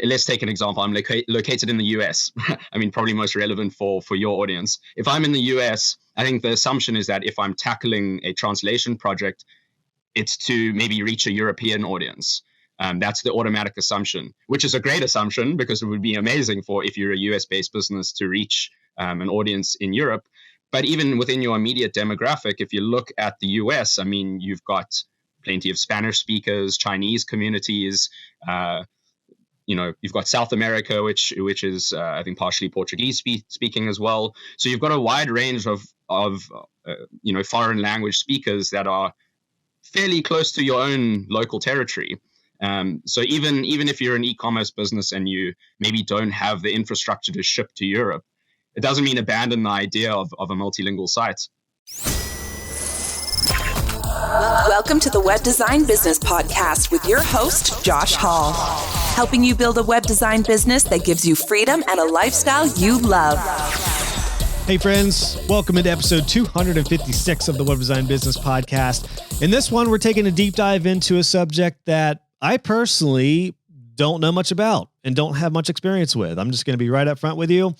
let's take an example. I'm located in the US. I mean, probably most relevant for your audience. If I'm in the US, I think the assumption is that if I'm tackling a translation project, it's to maybe reach a European audience. That's the automatic assumption, which is a great assumption because it would be amazing for if you're a US-based business to reach an audience in Europe. But even within your immediate demographic, if you look at the US, I mean, you've got plenty of Spanish speakers, Chinese communities. You've got South America, which is I think partially Portuguese speaking as well. So you've got a wide range of foreign language speakers that are fairly close to your own local territory. So even if you're an e-commerce business and you maybe don't have the infrastructure to ship to Europe, it doesn't mean abandon the idea of a multilingual site. Welcome to the Web Design Business Podcast with your host, Josh Hall, helping you build a web design business that gives you freedom and a lifestyle you love. Hey friends, welcome into episode 256 of the Web Design Business Podcast. In this one, we're taking a deep dive into a subject that I personally don't know much about and don't have much experience with. I'm just going to be right up front with you.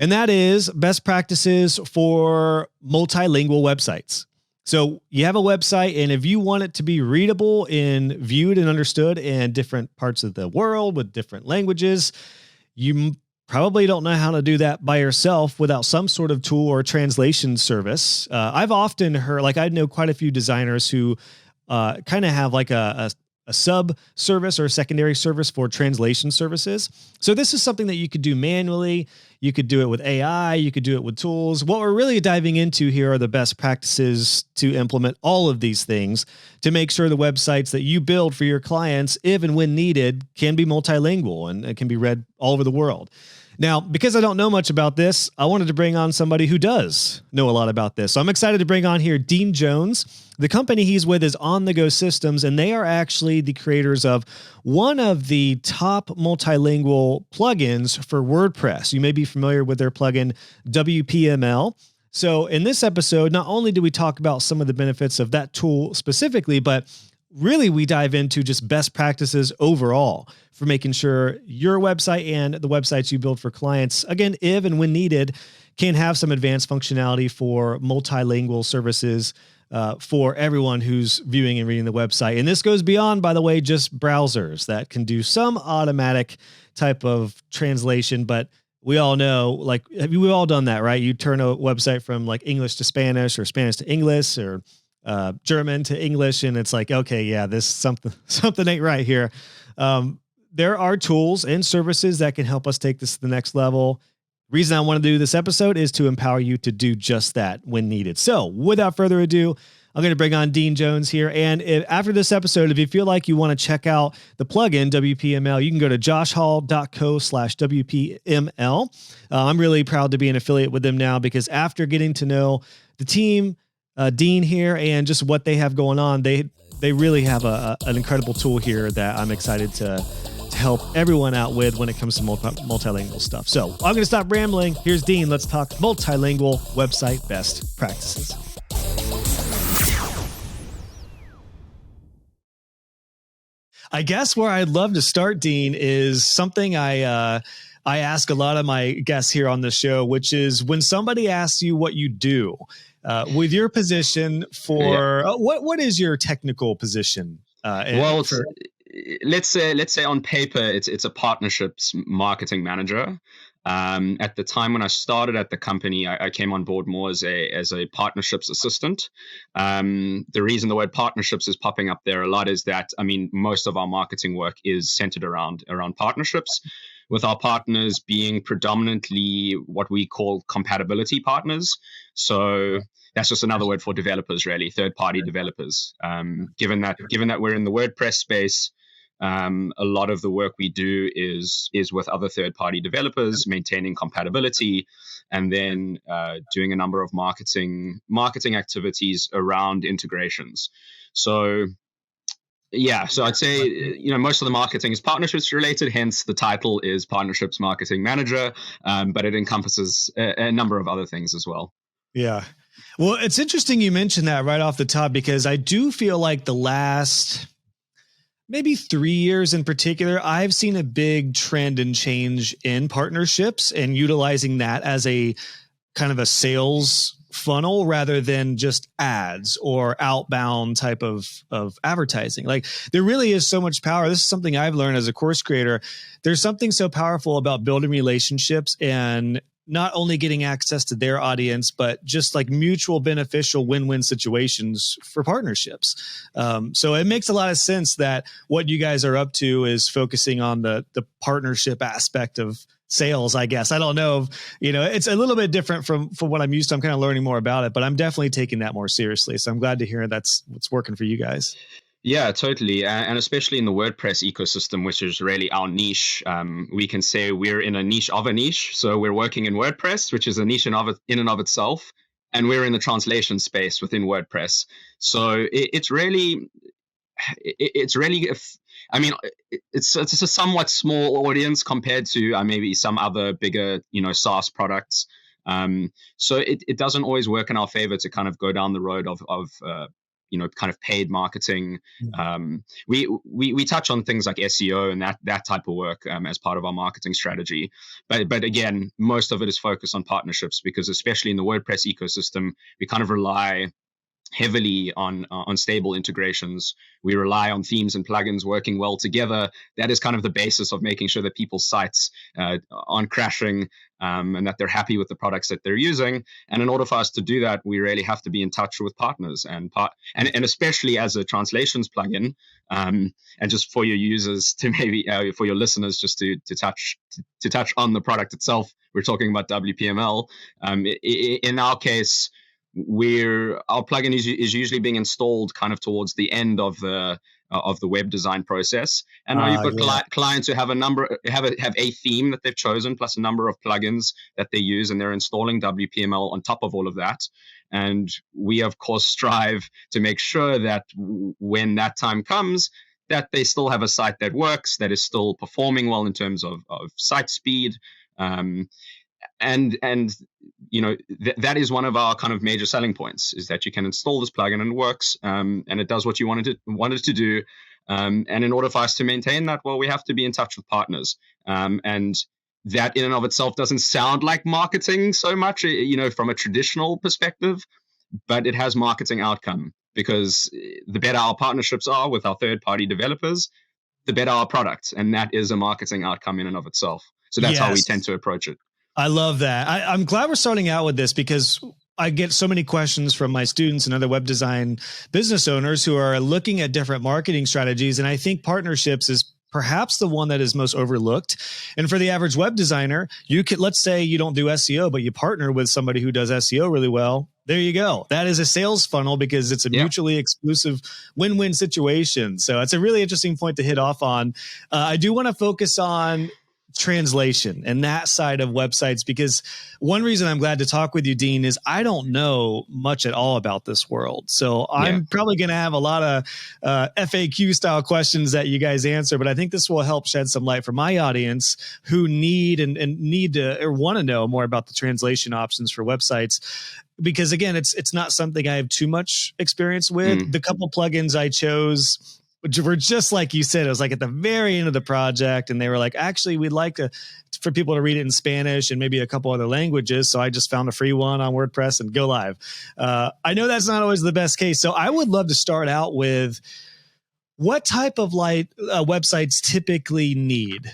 And that is best practices for multilingual websites. So you have a website, and if you want it to be readable and viewed and understood in different parts of the world with different languages, you probably don't know how to do that by yourself without some sort of tool or translation service. I've often heard, I know quite a few designers who kind of have like a sub service or a secondary service for translation services. So this is something that you could do manually. You could do it with AI. You could do it with tools. What we're really diving into here are the best practices to implement all of these things to make sure the websites that you build for your clients, if and when needed, can be multilingual and it can be read all over the world. Now, because I don't know much about this, I wanted to bring on somebody who does know a lot about this. So I'm excited to bring on here Dean Jones. The company he's with is On The Go Systems, and they are actually the creators of one of the top multilingual plugins for WordPress. You may be familiar with their plugin, WPML. So in this episode, not only do we talk about some of the benefits of that tool specifically, but really we dive into just best practices overall for making sure your website and the websites you build for clients, again, if and when needed, can have some advanced functionality for multilingual services for everyone who's viewing and reading the website. And this goes beyond, by the way, just browsers that can do some automatic type of translation, but we all know, we've all done that, right? You turn a website from English to Spanish or Spanish to English or German to English, and it's okay, yeah, this something ain't right here. There are tools and services that can help us take this to the next level. Reason I want to do this episode is to empower you to do just that when needed. So without further ado, I'm going to bring on Dean Jones here. And after this episode, if you feel like you want to check out the plugin WPML, you can go to joshhall.co/WPML. I'm really proud to be an affiliate with them now because after getting to know the team, Dean here, and just what they have going on, they really have an incredible tool here that I'm excited to help everyone out with when it comes to multilingual stuff. So I'm going to stop rambling. Here's Dean. Let's talk multilingual website best practices. I guess where I'd love to start, Dean, is something I ask a lot of my guests here on the show, which is when somebody asks you what you do, with your position for what is your technical position? Let's say on paper it's a partnerships marketing manager. At the time when I started at the company, I came on board more as a partnerships assistant. The reason the word partnerships is popping up there a lot is that, most of our marketing work is centered around partnerships, with our partners being predominantly what we call compatibility partners. So that's just another word for developers, really, third-party developers. Given that we're in the WordPress space, a lot of the work we do is with other third-party developers, maintaining compatibility, and then doing a number of marketing activities around integrations. So I'd say most of the marketing is partnerships related. Hence, the title is Partnerships Marketing Manager, but it encompasses a number of other things as well. Yeah. Well, it's interesting you mentioned that right off the top, because I do feel like the last maybe 3 years in particular, I've seen a big trend and change in partnerships and utilizing that as a kind of a sales funnel rather than just ads or outbound type of advertising. Like there really is so much power. This is something I've learned as a course creator. There's something so powerful about building relationships and not only getting access to their audience, but just like mutual beneficial win-win situations for partnerships. So it makes a lot of sense that what you guys are up to is focusing on the partnership aspect of sales, I guess. I don't know if, it's a little bit different from what I'm used to. I'm kind of learning more about it, but I'm definitely taking that more seriously. So I'm glad to hear that's what's working for you guys. Yeah, totally. And especially in the WordPress ecosystem, which is really our niche, we can say we're in a niche of a niche. So we're working in WordPress, which is a niche in and of itself. And we're in the translation space within WordPress. So it's really, it's a somewhat small audience compared to maybe some other bigger, SaaS products. So it doesn't always work in our favor to kind of go down the road of kind of paid marketing. We touch on things like SEO and that type of work as part of our marketing strategy. But again, most of it is focused on partnerships because especially in the WordPress ecosystem, we kind of rely heavily on stable integrations. We rely on themes and plugins working well together. That is kind of the basis of making sure that people's sites aren't crashing and that they're happy with the products that they're using. And in order for us to do that, we really have to be in touch with partners and especially as a translations plugin. And just for your users to maybe for your listeners, just to touch on the product itself, we're talking about WPML. In our case, our plugin is usually being installed kind of towards the end of the web design process, and now you've got clients who have a theme that they've chosen plus a number of plugins that they use, and they're installing WPML on top of all of that. And we of course strive to make sure that when that time comes, that they still have a site that works, that is still performing well in terms of site speed. And that is one of our kind of major selling points, is that you can install this plugin and it works, and it does what you want it to do. And in order for us to maintain that, well, we have to be in touch with partners. And that in and of itself doesn't sound like marketing so much, from a traditional perspective, but it has marketing outcome, because the better our partnerships are with our third-party developers, the better our product. And that is a marketing outcome in and of itself. So that's how we tend to approach it. I love that. I'm glad we're starting out with this because I get so many questions from my students and other web design business owners who are looking at different marketing strategies. And I think partnerships is perhaps the one that is most overlooked. And for the average web designer, let's say you don't do SEO, but you partner with somebody who does SEO really well. There you go. That is a sales funnel because it's a mutually exclusive win-win situation. So it's a really interesting point to hit off on. I do want to focus on translation and that side of websites, because one reason I'm glad to talk with you, Dean, is I don't know much at all about this world. So I'm probably going to have a lot of FAQ style questions that you guys answer, but I think this will help shed some light for my audience who need to or want to know more about the translation options for websites. Because again, it's not something I have too much experience with. The couple plugins I chose, which were just like you said, it was like at the very end of the project, and they were like, actually, we'd like for people to read it in Spanish and maybe a couple other languages. So I just found a free one on WordPress and go live. I know that's not always the best case. So I would love to start out with what type of websites typically need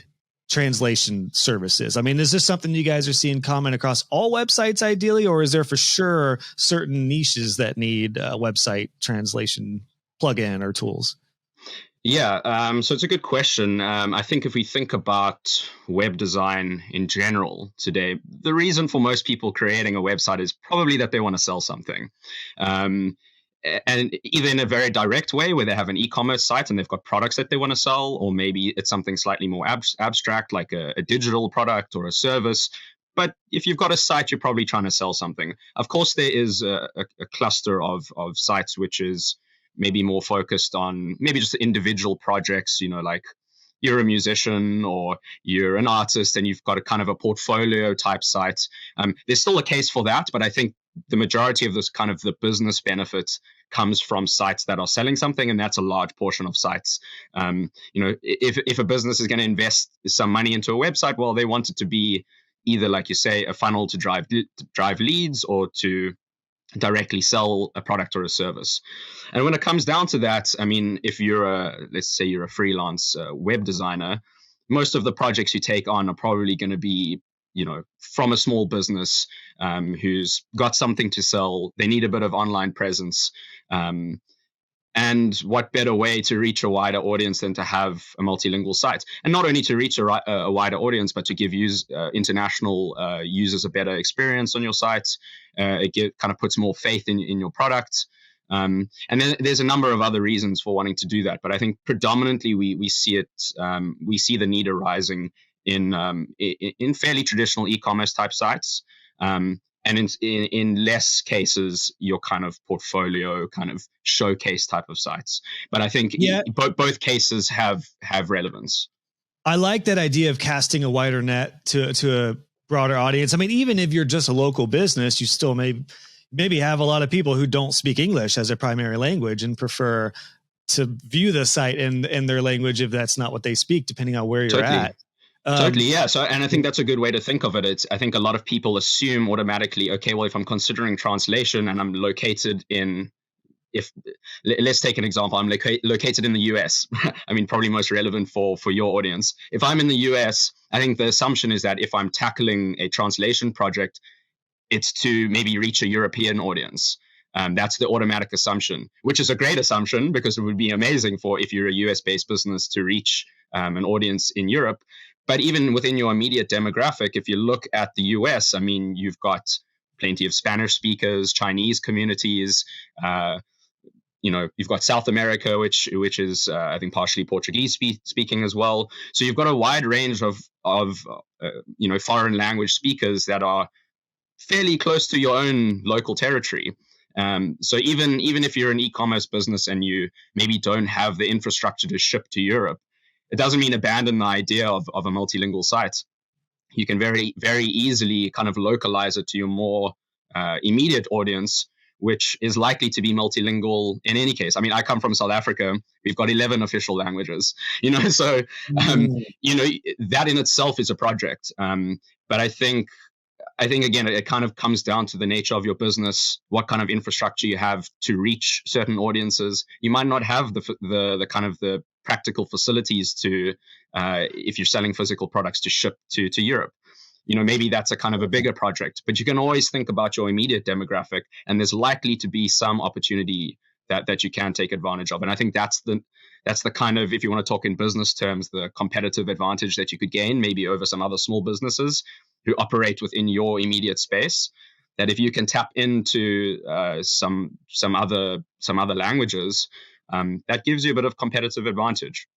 translation services. I mean, is this something you guys are seeing common across all websites ideally, or is there for sure certain niches that need website translation plugin or tools? Yeah, so it's a good question. I think if we think about web design in general today, the reason for most people creating a website is probably that they want to sell something. And either in a very direct way where they have an e-commerce site and they've got products that they want to sell, or maybe it's something slightly more abstract like a digital product or a service. But if you've got a site, you're probably trying to sell something. Of course, there is a cluster of sites which is maybe more focused on maybe just individual projects, like you're a musician or you're an artist and you've got a kind of a portfolio type site. There's still a case for that, but I think the majority of this kind of the business benefits comes from sites that are selling something, and that's a large portion of sites. If a business is going to invest some money into a website, well, they want it to be either, like you say, a funnel to drive leads, or to directly sell a product or a service. And when it comes down to that, I mean, if let's say you're a freelance web designer, most of the projects you take on are probably going to be, from a small business who's got something to sell. They need a bit of online presence. And what better way to reach a wider audience than to have a multilingual site? And not only to reach a wider audience, but to give international users a better experience on your site. It kind of puts more faith in your product. And then there's a number of other reasons for wanting to do that. But I think predominantly we see the need arising in fairly traditional e-commerce type sites. And in less cases, your kind of portfolio, kind of showcase type of sites. But I think both cases have relevance. I like that idea of casting a wider net to a broader audience. I mean, even if you're just a local business, you still maybe have a lot of people who don't speak English as a primary language and prefer to view the site in their language if that's not what they speak, depending on where you're at. Totally, yeah. So, and I think that's a good way to think of it. I think a lot of people assume automatically, okay, well, if I'm considering translation and I'm located let's take an example, I'm located in the US. I mean, probably most relevant for your audience. If I'm in the US, I think the assumption is that if I'm tackling a translation project, it's to maybe reach a European audience. That's the automatic assumption, which is a great assumption because it would be amazing if you're a US-based business to reach an audience in Europe. But even within your immediate demographic, if you look at the US, I mean, you've got plenty of Spanish speakers, Chinese communities. You've got South America, which is I think partially Portuguese speaking as well. So you've got a wide range of foreign language speakers that are fairly close to your own local territory. So even if you're an e-commerce business and you maybe don't have the infrastructure to ship to Europe, it doesn't mean abandon the idea of a multilingual site. You can very, very easily kind of localize it to your more immediate audience, which is likely to be multilingual in any case. I mean, I come from South Africa. We've got 11 official languages, so, that in itself is a project. But I think, again, it kind of comes down to the nature of your business, what kind of infrastructure you have to reach certain audiences. You might not have the kind of the practical facilities to, if you're selling physical products, to ship to Europe. Maybe that's a kind of a bigger project, but you can always think about your immediate demographic, and there's likely to be some opportunity that you can take advantage of. And I think that's the kind of, if you want to talk in business terms, the competitive advantage that you could gain maybe over some other small businesses who operate within your immediate space. That if you can tap into some other languages, that gives you a bit of competitive advantage.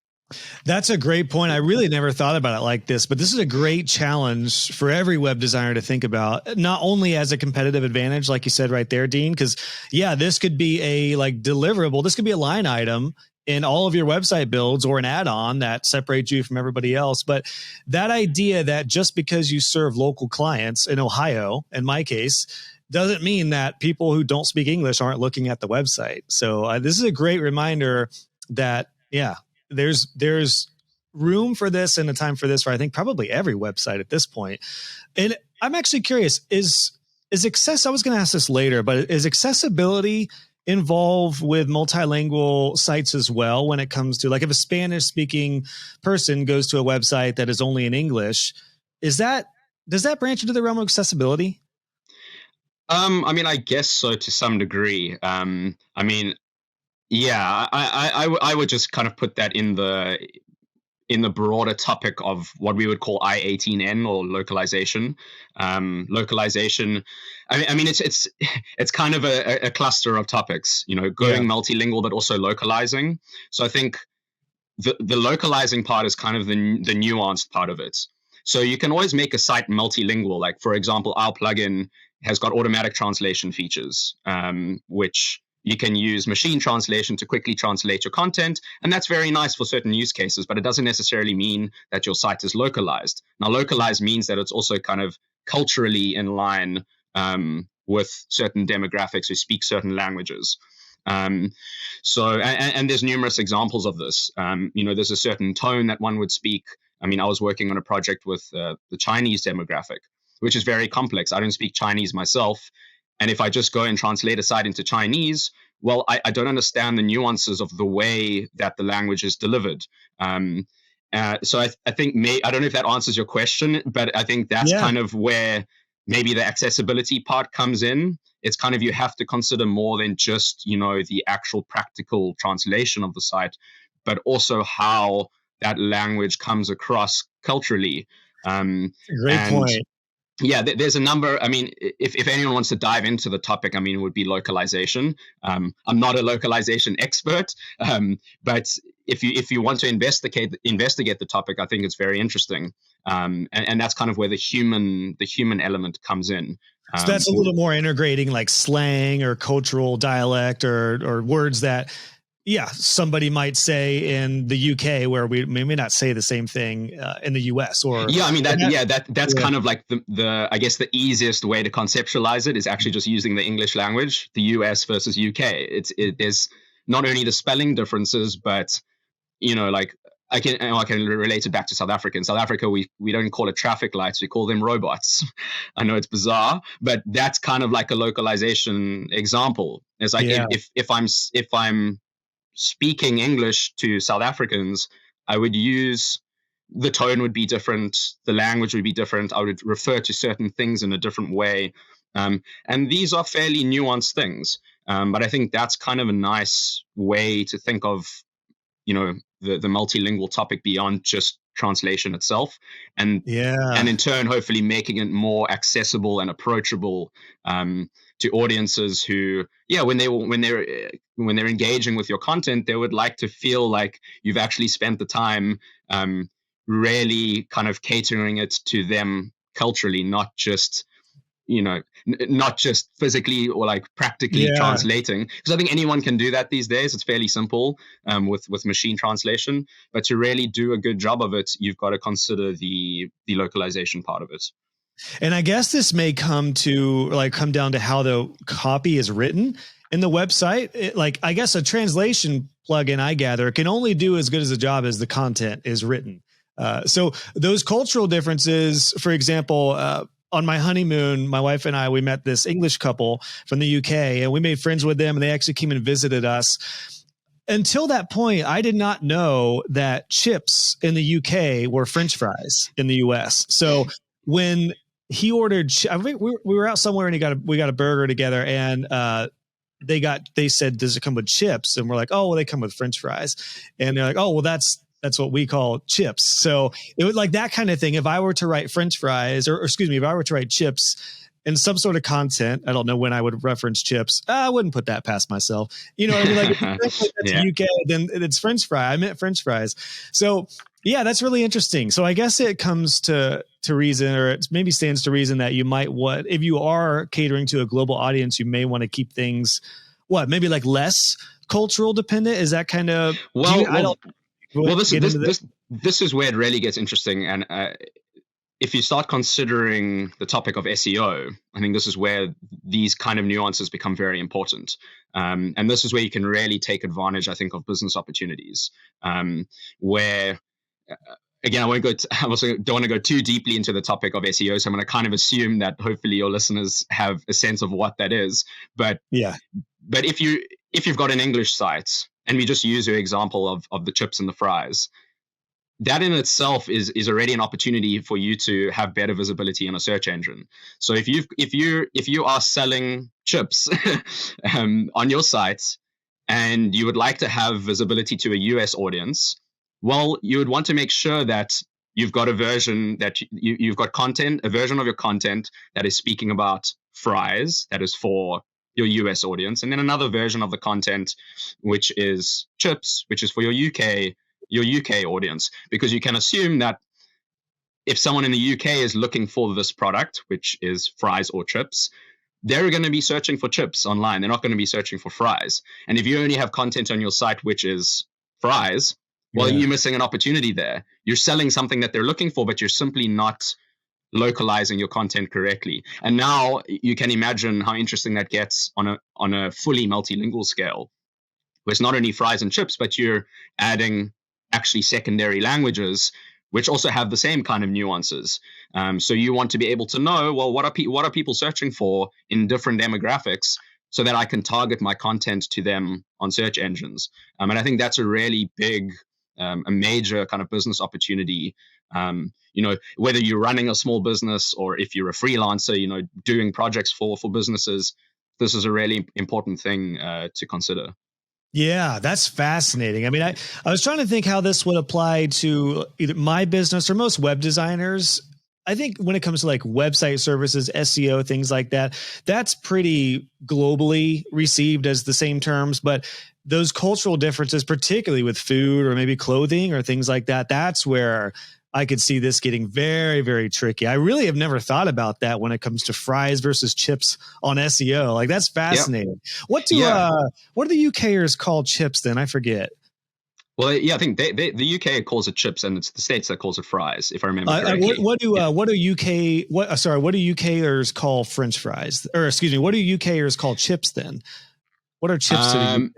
That's a great point. I really never thought about it like this, but this is a great challenge for every web designer to think about, not only as a competitive advantage, like you said right there, Dean, because this could be a deliverable. This could be a line item in all of your website builds or an add-on that separates you from everybody else. But that idea that just because you serve local clients in Ohio, in my case, doesn't mean that people who don't speak English aren't looking at the website. So this is a great reminder that, there's room for this and a time for this for, I think, probably every website at this point. And I'm actually curious, is I was going to ask this later, but is accessibility involved with multilingual sites as well when it comes to, if a Spanish speaking person goes to a website that is only in English, does that branch into the realm of accessibility? I mean, I guess so to some degree. I would just kind of put that in the broader topic of what we would call I-18N or localization. Localization, I mean, it's kind of a cluster of topics, going multilingual, but also localizing. So I think the localizing part is kind of the nuanced part of it. So you can always make a site multilingual. Like, for example, our plugin has got automatic translation features, which you can use machine translation to quickly translate your content. And that's very nice for certain use cases, but it doesn't necessarily mean that your site is localized. Now, localized means that it's also kind of culturally in line with certain demographics who speak certain languages. And there's numerous examples of this. There's a certain tone that one would speak. I mean, I was working on a project with the Chinese demographic, which is very complex. I don't speak Chinese myself. And if I just go and translate a site into Chinese, well, I don't understand the nuances of the way that the language is delivered. So I think I don't know if that answers your question, but I think that's kind of where maybe the accessibility part comes in. It's kind of, you have to consider more than just, the actual practical translation of the site, but also how that language comes across culturally. Great point. Yeah, there's a number. I mean, if anyone wants to dive into the topic, I mean, it would be localization. I'm not a localization expert, but if you want to investigate the topic, I think it's very interesting. And that's kind of where the human element comes in. So that's a little more integrating like slang or cultural dialect or words that, somebody might say in the UK where we may not say the same thing in the US. Or I mean that's kind of like the I guess the easiest way to conceptualize it is actually just using the English language, the US versus UK. There's not only the spelling differences, but like I can relate it back to South Africa. In South Africa, we don't call it traffic lights, we call them robots. I know it's bizarre, but that's kind of like a localization example. It's like if I'm speaking English to South Africans, I would use, the tone would be different, the language would be different, I would refer to certain things in a different way. And these are fairly nuanced things. But I think that's kind of a nice way to think of, the multilingual topic beyond just translation itself. And in turn, hopefully making it more accessible and approachable to audiences who, when they're engaging with your content, they would like to feel like you've actually spent the time really kind of catering it to them culturally, not just physically or like practically translating. Because I think anyone can do that these days. It's fairly simple with machine translation. But to really do a good job of it, you've got to consider the localization part of it. And I guess this may come down to how the copy is written in the website. I guess a translation plugin, I gather, can only do as good as a job as the content is written. So those cultural differences, for example, on my honeymoon, my wife and I, we met this English couple from the UK, and we made friends with them, and they actually came and visited us. Until that point, I did not know that chips in the UK were French fries in the US. So when he ordered, I think we were out somewhere and we got a burger together, and they said, does it come with chips? And we're like, oh, well, they come with French fries. And they're like, oh, well, that's what we call chips. So it was like that kind of thing. If I were to write French fries, if I were to write chips in some sort of content, I don't know when I would reference chips. I wouldn't put that past myself. You know what I mean? Like, if that's UK, then it's French fry. I meant French fries. So yeah, that's really interesting. So I guess it comes to reason, or it maybe stands to reason that you might, if you are catering to a global audience, you may want to keep things, maybe like less cultural dependent. Is that kind of, this is where it really gets interesting. And if you start considering the topic of SEO, I think this is where these kind of nuances become very important. And this is where you can really take advantage, I think, of business opportunities, where, again, I also don't want to go too deeply into the topic of SEO. So I'm going to kind of assume that hopefully your listeners have a sense of what that is. But if you've got an English site, and we just use your example of the chips and the fries, that in itself is already an opportunity for you to have better visibility in a search engine. So if you are selling chips on your site and you would like to have visibility to a US audience, well, you would want to make sure that you've got a version that you've got a version of your content that is speaking about fries, that is for your US audience, and then another version of the content which is chips, which is for your UK audience. Because you can assume that if someone in the UK is looking for this product, which is fries or chips, they're going to be searching for chips online. They're not going to be searching for fries. And if you only have content on your site which is fries, well, you're missing an opportunity there. You're selling something that they're looking for, but you're simply not localizing your content correctly. And now you can imagine how interesting that gets on a fully multilingual scale. where it's not only fries and chips, but you're adding actually secondary languages, which also have the same kind of nuances. So you want to be able to know, well, what are people searching for in different demographics, so that I can target my content to them on search engines. And I think that's a really big, a major kind of business opportunity. Whether you're running a small business or if you're a freelancer, doing projects for businesses, this is a really important thing to consider. Yeah, that's fascinating. I mean, I was trying to think how this would apply to either my business or most web designers. I think when it comes to like website services, SEO, things like that, that's pretty globally received as the same terms. But those cultural differences, particularly with food or maybe clothing or things like that, that's where I could see this getting very, very tricky. I really have never thought about that when it comes to fries versus chips on SEO. Like, that's fascinating. Yep. What do the UKers call chips then? I forget. Well, yeah, I think the UK calls it chips, and it's the States that calls it fries, if I remember correctly. What do UKers call French fries? Or excuse me, what do UKers call chips then? What are chips to the UK?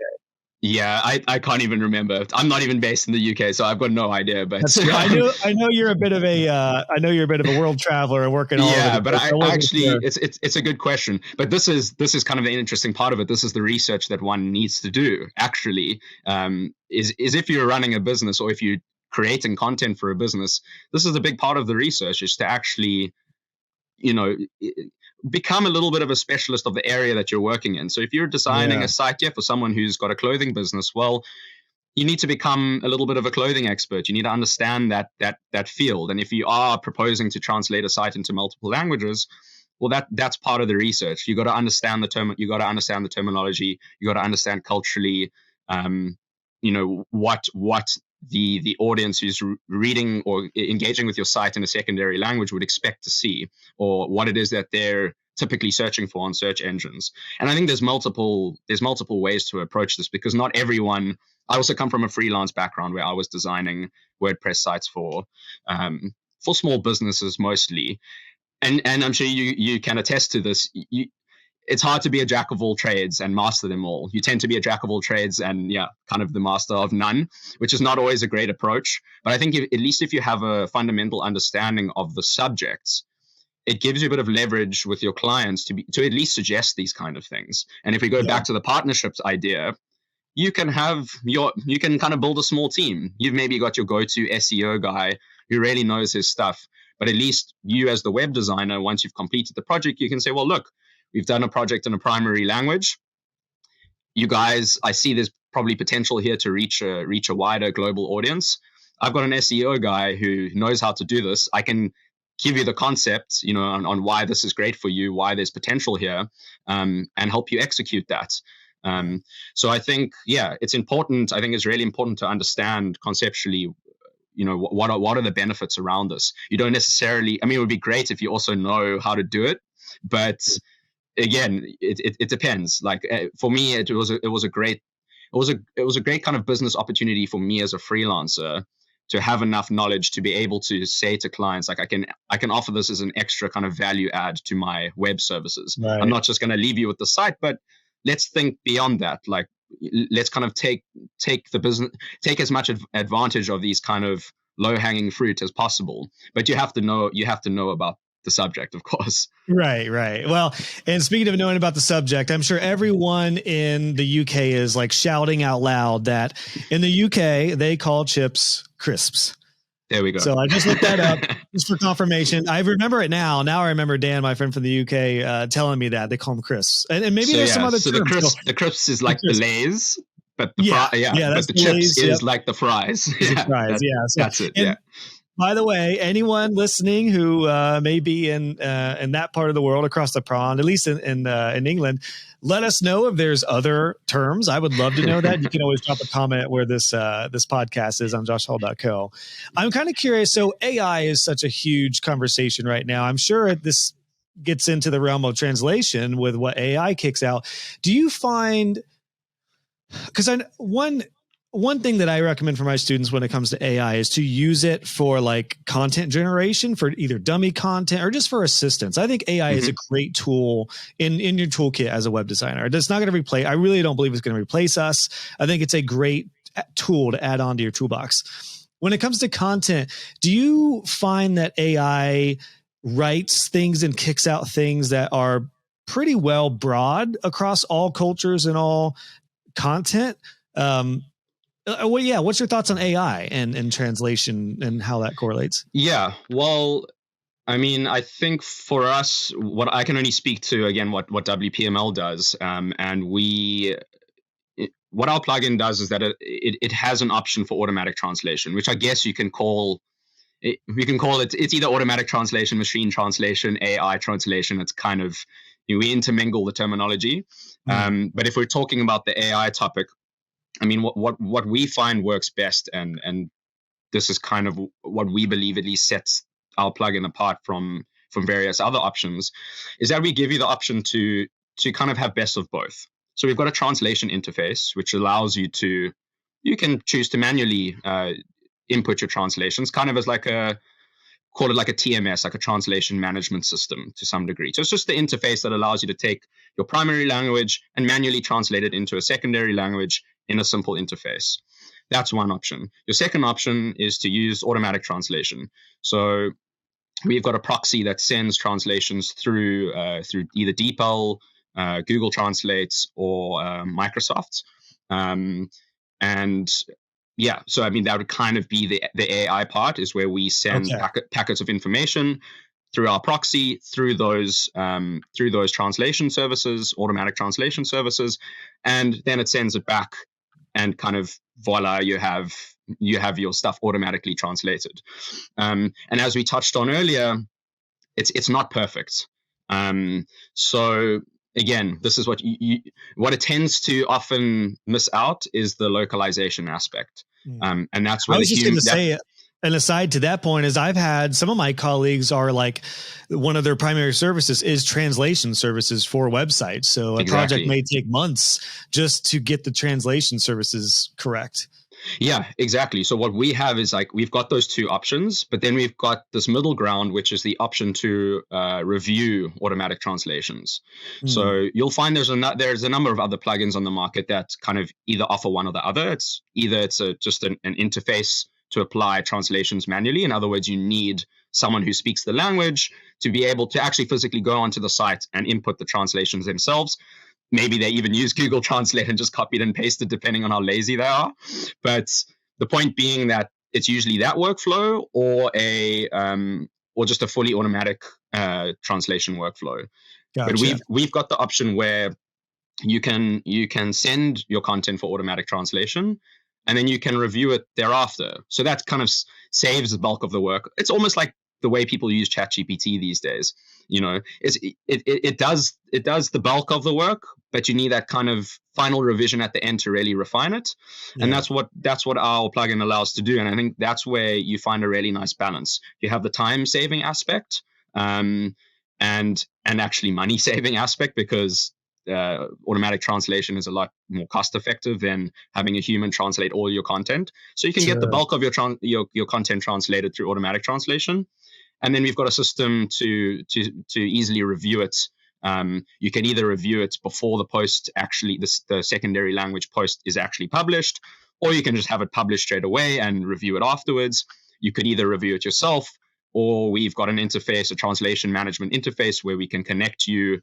Yeah, I can't even remember. I'm not even based in the UK, so I've got no idea. But I know you're a bit of a world traveler and working all over. Yeah, but it's a good question. But this is kind of the interesting part of it. This is the research that one needs to do. Actually, is if you're running a business or if you're creating content for a business, this is a big part of the research, is to actually, become a little bit of a specialist of the area that you're working in. So if you're designing a site for someone who's got a clothing business, well, you need to become a little bit of a clothing expert. You need to understand that field. And if you are proposing to translate a site into multiple languages, well, that's part of the research. You got to understand the term. You got to understand the terminology. You got to understand culturally, what the audience who's reading or engaging with your site in a secondary language would expect to see, or what it is that they're typically searching for on search engines. And I think there's multiple ways to approach this, because not everyone. I also come from a freelance background where I was designing WordPress sites for small businesses mostly, and I'm sure you can attest to this. It's hard to be a jack of all trades and master them all. You tend to be a jack of all trades and kind of the master of none, which is not always a great approach. But I think at least if you have a fundamental understanding of the subjects, it gives you a bit of leverage with your clients to at least suggest these kind of things. And if we go back to the partnerships idea, you can kind of build a small team. You've maybe got your go-to SEO guy who really knows his stuff. But at least you as the web designer, once you've completed the project, you can say, well, look, we've done a project in a primary language. You guys, I see there's probably potential here to reach a wider global audience. I've got an SEO guy who knows how to do this. I can give you the concept, on why this is great for you, why there's potential here, and help you execute that. So I think, it's important. I think it's really important to understand conceptually, what are the benefits around this. You don't necessarily. I mean, it would be great if you also know how to do it, but again, it depends. Like for me, it was a great kind of business opportunity for me as a freelancer to have enough knowledge to be able to say to clients, like, I can offer this as an extra kind of value add to my web services. Right. I'm not just going to leave you with the site, but let's think beyond that. Like, let's kind of take the business, take as much advantage of these kind of low hanging fruit as possible. But you have to know about the subject, of course. Right. Well, and speaking of knowing about the subject, I'm sure everyone in the UK is like shouting out loud that in the UK, they call chips crisps. There we go. So I just looked that up just for confirmation. I remember it now. Now I remember Dan, my friend from the UK, telling me that they call them crisps. And maybe there's some other terms. The crisps is like the Lay's, but the but the chips Lay's, is like the fries. Fries, that's it. By the way, anyone listening who may be in that part of the world across the pond, at least in England, let us know if there's other terms. I would love to know that. You can always drop a comment where this podcast is on joshhall.co. I'm kind of curious. So AI is such a huge conversation right now. I'm sure this gets into the realm of translation with what AI kicks out. Do you find, because one thing that I recommend for my students when it comes to AI is to use it for like content generation, for either dummy content or just for assistance. I think AI is a great tool in your toolkit as a web designer. It's not going to replace, I really don't believe it's going to replace us. I think it's a great tool to add on to your toolbox. When it comes to content, do you find that AI writes things and kicks out things that are pretty well broad across all cultures and all content? What's your thoughts on AI and translation and how that correlates? Yeah, well, I mean, I think for us, what I can only speak to, again, what WPML does, and what our plugin does is that it has an option for automatic translation, which I guess you can call it. We can call it. It's either automatic translation, machine translation, AI translation. It's kind of, we intermingle the terminology. But if we're talking about the AI topic, I mean, what we find works best, and this is kind of what we believe at least sets our plugin apart from various other options, is that we give you the option to kind of have best of both. So we've got a translation interface, which allows you can choose to manually input your translations, kind of as call it like a TMS, like a translation management system to some degree. So it's just the interface that allows you to take your primary language and manually translate it into a secondary language in a simple interface. That's one option. Your second option is to use automatic translation. So we've got a proxy that sends translations through either DeepL, Google Translates, or Microsoft. And yeah, so I mean, that would kind of be the AI part, is where we send packets of information through our proxy, through those translation services, automatic translation services, and then it sends it back, and kind of voila, you have your stuff automatically translated. And as we touched on earlier, it's not perfect. So again, this is what what it tends to often miss out is the localization aspect. And that's where I was just going to say, an aside to that point, is I've had some of my colleagues are like, one of their primary services is translation services for websites. So a project may take months just to get the translation services correct. Yeah, exactly. So what we have is we've got those two options, but then we've got this middle ground, which is the option to review automatic translations. So you'll find there's a number of other plugins on the market that kind of either offer one or the other. It's just an interface to apply translations manually. In other words, you need someone who speaks the language to be able to actually physically go onto the site and input the translations themselves. Maybe they even use Google Translate and just copied and pasted, depending on how lazy they are. But the point being that it's usually that workflow or just a fully automatic translation workflow. Gotcha. But we've got the option where you can send your content for automatic translation, and then you can review it thereafter. So that kind of saves the bulk of the work. It's almost like the way people use ChatGPT these days. It does the bulk of the work, but you need that kind of final revision at the end to really refine it. Yeah. And that's what our plugin allows to do. And I think that's where you find a really nice balance. You have the time saving aspect, and actually money saving aspect, because automatic translation is a lot more cost effective than having a human translate all your content. So you can get the bulk of your content translated through automatic translation. And then we've got a system to easily review it. You can either review it before the post actually, the secondary language post is actually published, or you can just have it published straight away and review it afterwards. You could either review it yourself, or we've got an interface, a translation management interface, where we can connect you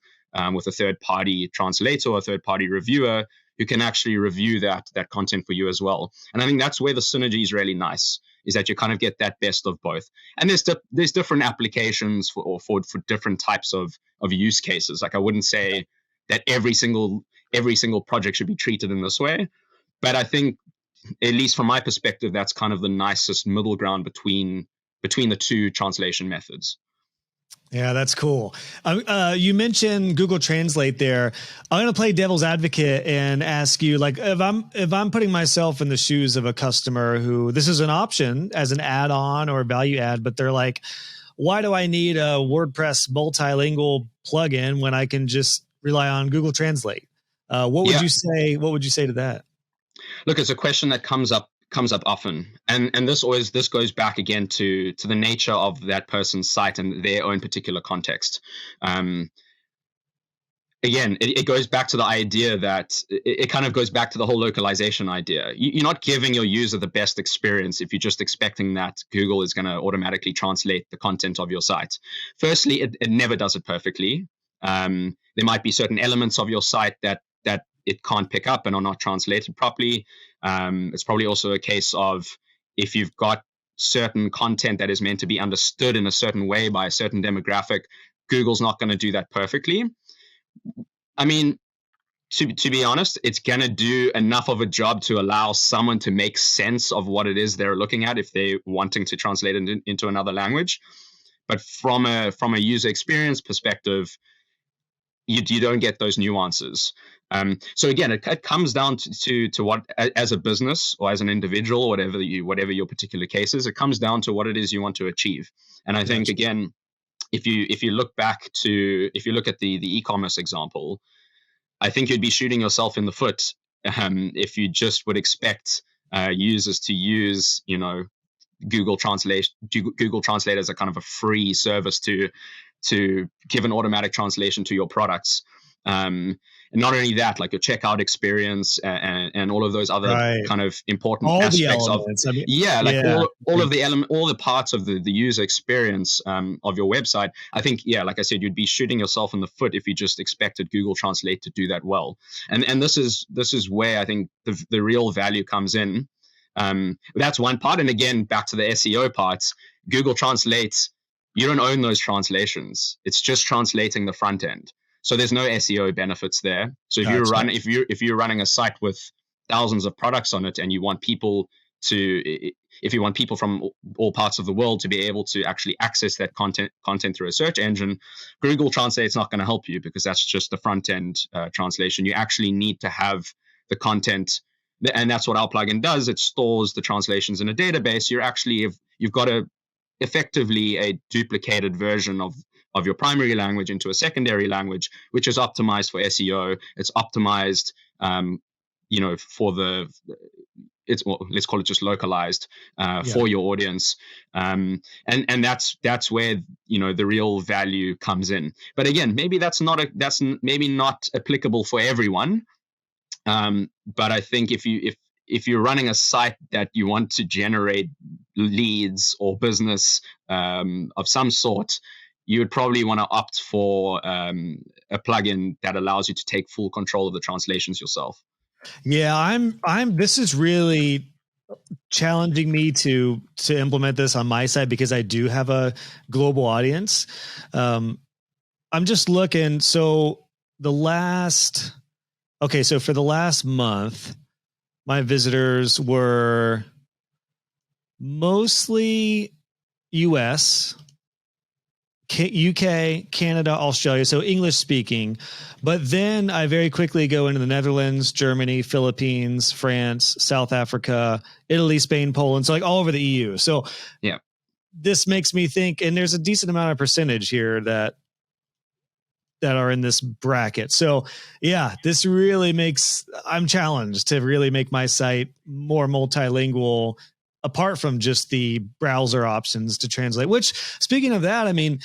with a third-party translator or a third-party reviewer who can actually review that content for you as well. And I think that's where the synergy is really nice, is that you kind of get that best of both. And there's different applications for different types of use cases. Like, I wouldn't say that every single project should be treated in this way, but I think, at least from my perspective, that's kind of the nicest middle ground between the two translation methods. Yeah, that's cool. You mentioned Google Translate there. I'm going to play devil's advocate and ask you, like, if I'm putting myself in the shoes of a customer who this is an option as an add-on or a value add, but they're like, why do I need a WordPress multilingual plugin when I can just rely on Google Translate? What would you say? What would you say to that? Look, it's a question that comes up often, and this goes back again to the nature of that person's site and their own particular context. Again, it goes back to the idea that it kind of goes back to the whole localization idea. You're not giving your user the best experience if you're just expecting that Google is going to automatically translate the content of your site. Firstly, it never does it perfectly. There might be certain elements of your site that it can't pick up and are not translated properly. It's probably also a case of if you've got certain content that is meant to be understood in a certain way by a certain demographic, Google's not going to do that perfectly. I mean, to be honest, it's going to do enough of a job to allow someone to make sense of what it is they're looking at if they're wanting to translate it into another language. But from a user experience perspective, you don't get those nuances. So again, it comes down to what, as a business or as an individual, whatever your particular case is, it comes down to what it is you want to achieve. And I think, again, if you look at the e-commerce example, I think you'd be shooting yourself in the foot if you just would expect users to use, Google Translate as a kind of a free service to give an automatic translation to your products. And not only that, like your checkout experience and all of those other kind of important all aspects of all of the all the parts of the user experience of your website. I think, like I said, you'd be shooting yourself in the foot if you just expected Google Translate to do that well. And this is where I think the real value comes in. That's one part. And again, back to the SEO parts, Google Translates, you don't own those translations. It's just translating the front end. So there's no SEO benefits there. So if you're running a site with thousands of products on it and you want people from all parts of the world to be able to actually access that content through a search engine, Google Translate's not going to help you because that's just the front end translation. You actually need to have the content, and that's what our plugin does. It stores the translations in a database. You've got effectively a duplicated version of your primary language into a secondary language, which is optimized for SEO. It's optimized, let's call it just localized for your audience. And that's where, the real value comes in. But again, maybe that's maybe not applicable for everyone. But I think if you're running a site that you want to generate leads or business of some sort, you would probably want to opt for a plugin that allows you to take full control of the translations yourself. Yeah, this is really challenging me to implement this on my side because I do have a global audience. I'm just looking. So for the last month, my visitors were mostly US, UK, Canada, Australia, so English speaking. But then I very quickly go into the Netherlands, Germany, Philippines, France, South Africa, Italy, Spain, Poland, so like all over the EU. So this makes me think, and there's a decent amount of percentage here that are in this bracket. So this really I'm challenged to really make my site more multilingual, apart from just the browser options to translate, which, speaking of that, I mean,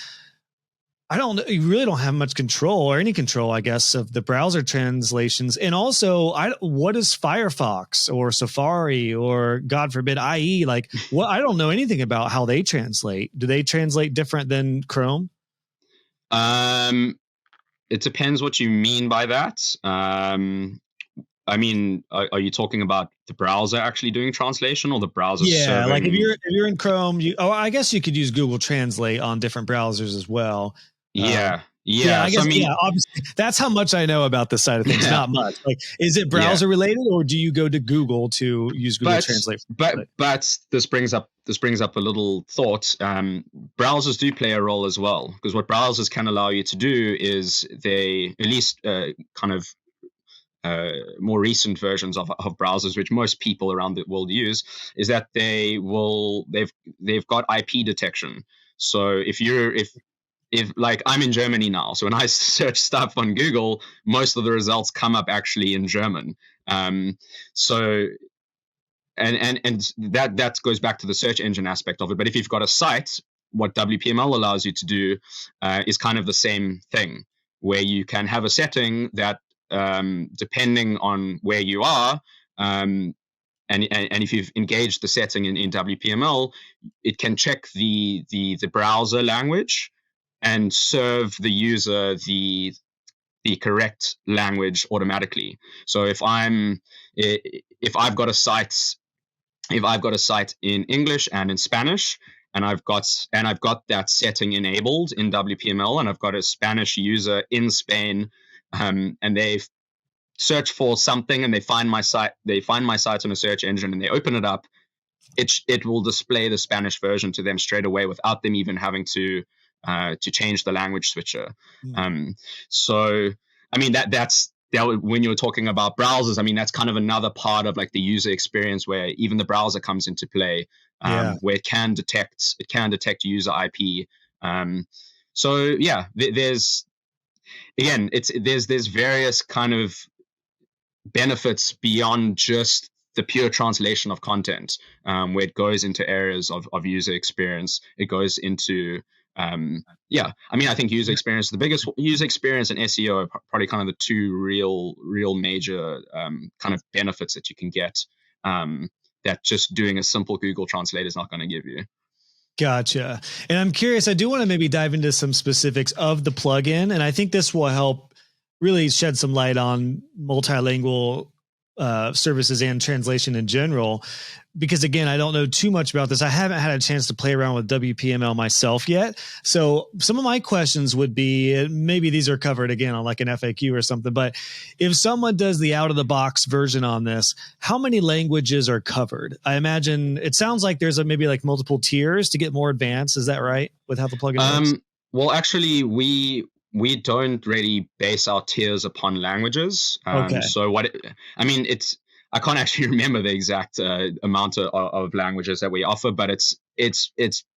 you really don't have much control or any control, I guess, of the browser translations. And also, what is Firefox or Safari or, God forbid, IE? Like, I don't know anything about how they translate. Do they translate different than Chrome? It depends what you mean by that. I mean, are you talking about the browser actually doing translation or the browser serving? Like if you're in Chrome, I guess you could use Google Translate on different browsers as well. I guess, obviously, that's how much I know about this side of things. Not much. Like, is it browser related, or do you go to Google to use Google Translate? But this brings up a little thought. Browsers do play a role as well, because what browsers can allow you to do is they, at least kind of more recent versions of browsers, which most people around the world use, is that they've got IP detection. So if like I'm in Germany now, so when I search stuff on Google, most of the results come up actually in German. So and that goes back to the search engine aspect of it. But if you've got a site, what WPML allows you to do is kind of the same thing, where you can have a setting that depending on where you are, and if you've engaged the setting in WPML, it can check the browser language and serve the user the correct language automatically. So if I've got a site in English and in Spanish, and I've got that setting enabled in WPML, and I've got a Spanish user in Spain, and they search for something and they find my site in a search engine and they open it up, it will display the Spanish version to them straight away without them even having to change the language switcher. So I mean that's when you're talking about browsers, I mean that's kind of another part of like the user experience where even the browser comes into play, where it can detect user IP. So yeah, there's various kind of benefits beyond just the pure translation of content, where it goes into areas of user experience. It goes into I mean, I think user experience, the biggest user experience and SEO are probably kind of the two real major kind of benefits that you can get, that just doing a simple Google Translate is not going to give you. Gotcha. And I'm curious, I do want to maybe dive into some specifics of the plugin, and I think this will help really shed some light on multilingual services and translation in general. Because again, I don't know too much about this. I haven't had a chance to play around with WPML myself yet. So some of my questions would be, maybe these are covered again on like an FAQ or something, but if someone does the out of the box version on this, how many languages are covered? I imagine it sounds like there's maybe like multiple tiers to get more advanced. Is that right with how the plugin works? Well, actually we don't really base our tiers upon languages. Okay. So I can't actually remember the exact amount of languages that we offer, but it's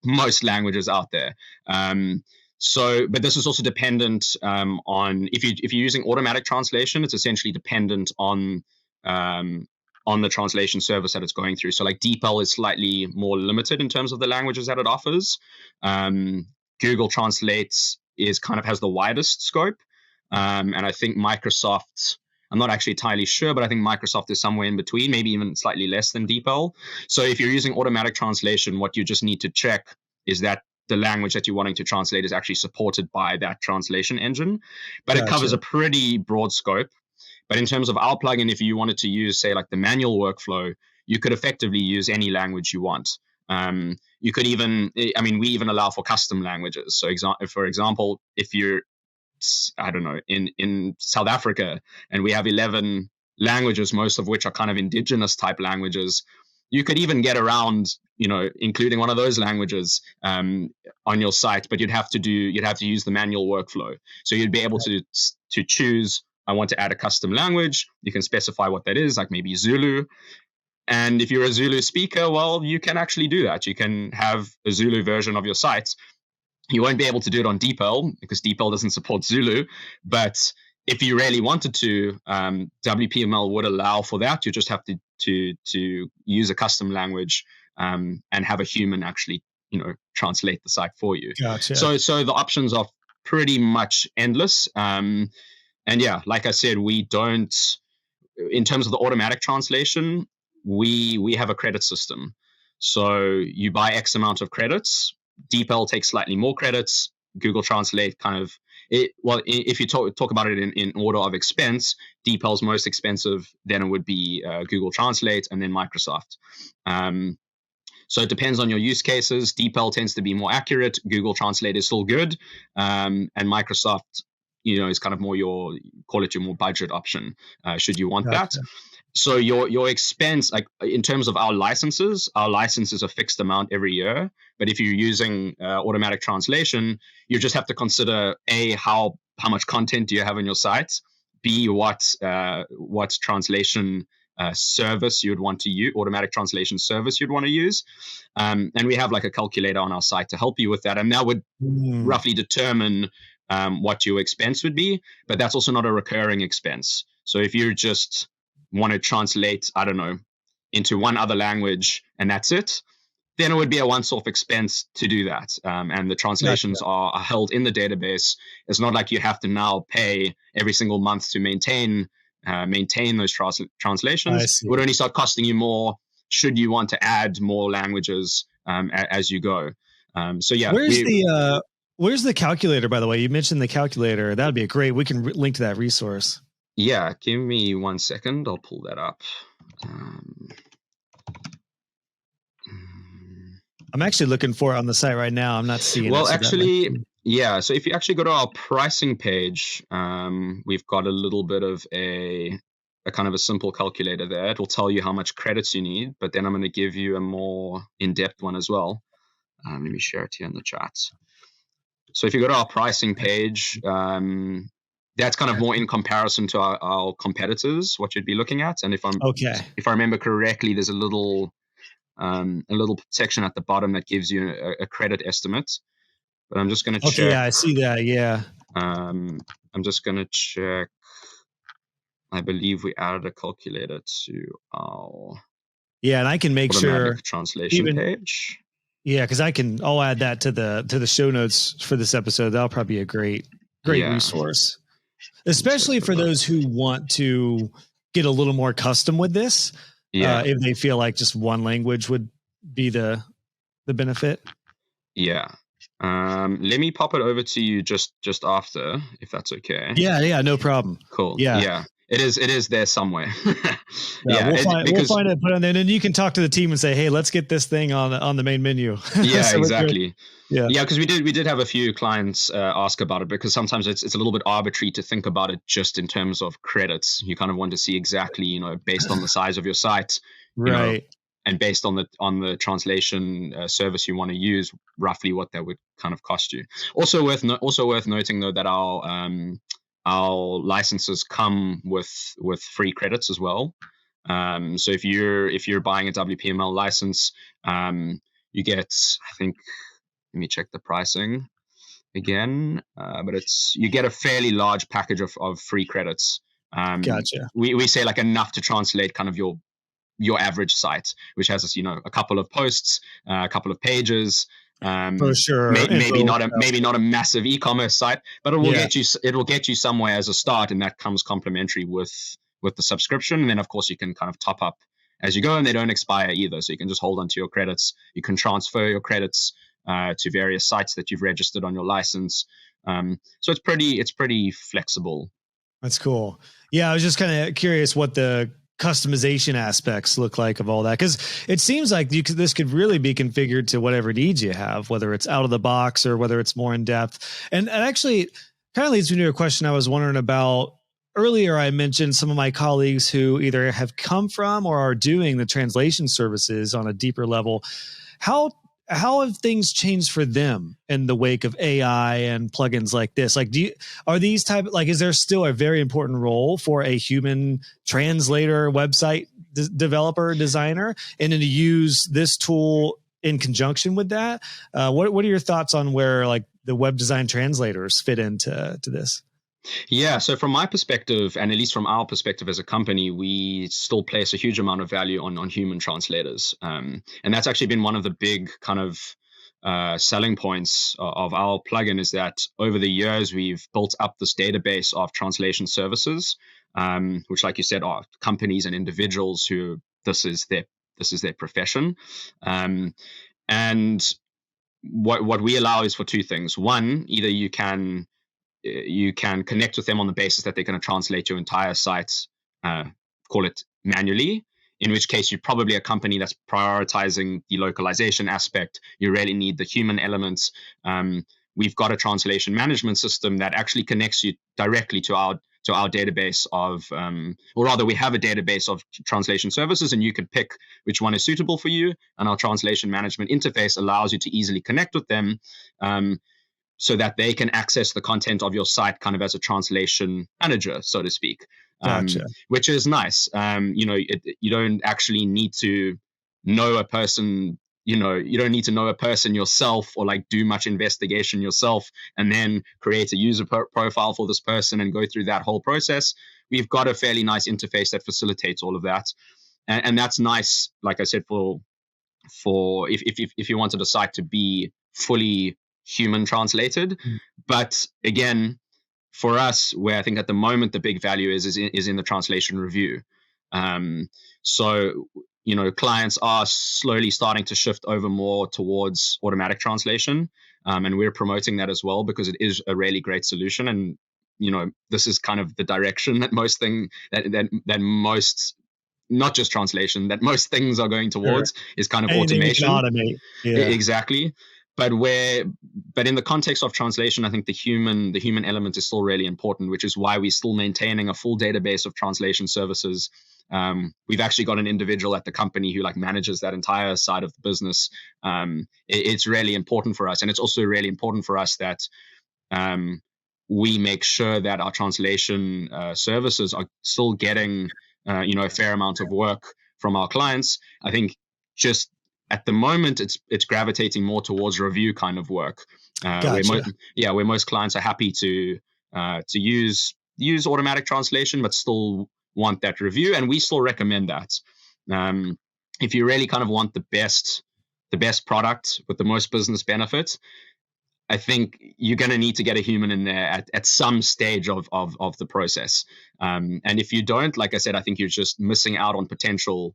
most languages out there. But this is also dependent on if you're using automatic translation, it's essentially dependent on the translation service that it's going through. So like DeepL is slightly more limited in terms of the languages that it offers. Google Translates has the widest scope, and I think Microsoft, I'm not actually entirely sure, but I think Microsoft is somewhere in between, maybe even slightly less than DeepL. So if you're using automatic translation, what you just need to check is that the language that you're wanting to translate is actually supported by that translation engine. But It covers a pretty broad scope. But in terms of our plugin, if you wanted to use, say, like the manual workflow, you could effectively use any language you want. You could even, we even allow for custom languages. So for example, if you're, I don't know, in South Africa, and we have 11 languages, most of which are kind of indigenous type languages, you could even get around, including one of those languages on your site, but you'd have to use the manual workflow. So you'd be able to choose, I want to add a custom language. You can specify what that is, like maybe Zulu. And if you're a Zulu speaker, well, you can actually do that. You can have a Zulu version of your site. You won't be able to do it on DeepL because DeepL doesn't support Zulu. But if you really wanted to, WPML would allow for that. You just have to use a custom language and have a human actually, translate the site for you. Gotcha. So the options are pretty much endless. And yeah, like I said, we don't, in terms of the automatic translation, we have a credit system. So you buy X amount of credits. DeepL takes slightly more credits. Google Translate if you talk about it in order of expense, DeepL's most expensive, then it would be Google Translate and then Microsoft. So it depends on your use cases. DeepL tends to be more accurate. Google Translate is still good. And Microsoft, is kind of more your more budget option, should you want that. So your expense, like in terms of our license is a fixed amount every year. But if you're using automatic translation, you just have to consider A, how much content do you have on your site? B, what translation service you'd want to use, automatic translation service you'd want to use. And we have like a calculator on our site to help you with that. And that would roughly determine what your expense would be. But that's also not a recurring expense. So if you're just want to translate, I don't know, into one other language and that's it, then it would be a once-off expense to do that. And the translations are held in the database. It's not like you have to now pay every single month to maintain those translations. It would only start costing you more should you want to add more languages as you go. So yeah. Where's the calculator, by the way? You mentioned the calculator. That would be great. We can link to that resource. Yeah, give me 1 second. I'll pull that up. I'm actually looking for it on the site right now. I'm not seeing it. So so if you actually go to our pricing page, we've got a little bit of a kind of a simple calculator there. It will tell you how much credits you need, but then I'm going to give you a more in-depth one as well. Let me share it here in the chat. So if you go to our pricing page, that's kind of more in comparison to our competitors, what you'd be looking at. And if I remember correctly, there's a little section at the bottom that gives you a credit estimate. But I'm just going to check. Yeah, I see that. Yeah. I'm just going to check. I believe we added a calculator to our and I can make sure translation page. Yeah, because I'll add that to the show notes for this episode. That'll probably be a great resource, especially for those who want to get a little more custom with this. Yeah, if they feel like just one language would be the benefit. Yeah. Let me pop it over to you just after, if that's okay. Yeah, no problem. Cool. Yeah. It is there somewhere. We'll find it, put it in there, and then you can talk to the team and say, "Hey, let's get this thing on the main menu." Yeah, so exactly. Yeah, because we did have a few clients ask about it, because sometimes it's a little bit arbitrary to think about it just in terms of credits. You kind of want to see exactly, based on the size of your site, right, and based on the translation service you want to use, roughly what that would kind of cost you. Also worth noting though that our licenses come with free credits as well. So if you're buying a WPML license, you get, I think, let me check the pricing again, but you get a fairly large package of free credits. Gotcha. We say like enough to translate kind of your average site, which has a couple of posts, a couple of pages. For sure. Maybe not a massive e-commerce site, but it will get you somewhere as a start, and that comes complementary with the subscription. And then of course you can kind of top up as you go, and they don't expire either. So you can just hold onto your credits. You can transfer your credits to various sites that you've registered on your license. So it's pretty flexible. That's cool. Yeah, I was just kind of curious what the customization aspects look like of all that, because it seems like this could really be configured to whatever needs you have, whether it's out of the box or whether it's more in depth. And actually kind of leads me to a question I was wondering about earlier. I mentioned some of my colleagues who either have come from or are doing the translation services on a deeper level. How have things changed for them in the wake of AI and plugins like this? Like, is there still a very important role for a human translator, website developer, designer, and then to use this tool in conjunction with that? What are your thoughts on where like the web design translators fit into this? Yeah, so from my perspective, and at least from our perspective as a company, we still place a huge amount of value on human translators. And that's actually been one of the big kind of selling points of our plugin, is that over the years, we've built up this database of translation services, which, like you said, are companies and individuals who this is their profession. And what we allow is for two things. One, either you can connect with them on the basis that they're going to translate your entire site, call it manually, in which case you're probably a company that's prioritizing the localization aspect. You really need the human elements. We've got a translation management system that actually connects you directly to our database of, or rather we have a database of translation services, and you can pick which one is suitable for you. And our translation management interface allows you to easily connect with them, so that they can access the content of your site kind of as a translation manager, so to speak. Gotcha. Which is nice. You don't actually need to know a person. You don't need to know a person yourself, or like do much investigation yourself and then create a user profile for this person and go through that whole process. we've got a fairly nice interface that facilitates all of that, and that's nice. Like I said, for if you wanted a site to be fully human translated, but again, for us, where I think at the moment the big value is in the translation review. So clients are slowly starting to shift over more towards automatic translation, and we're promoting that as well because it is a really great solution. And this is kind of the direction that most not just translation, that most things are going towards, is kind of anything automation. You can automate. Yeah. Exactly. But in the context of translation, I think the human element is still really important, which is why we're still maintaining a full database of translation services. We've actually got an individual at the company who manages that entire side of the business. It's really important for us, and it's also really important for us that we make sure that our translation services are still getting a fair amount of work from our clients. I think just at the moment, it's gravitating more towards review kind of work, Gotcha. where most clients are happy to use automatic translation, but still want that review, and we still recommend that. If you really kind of want the best product with the most business benefit, I think you're going to need to get a human in there at some stage of the process. And if you don't, like I said, I think you're just missing out on potential,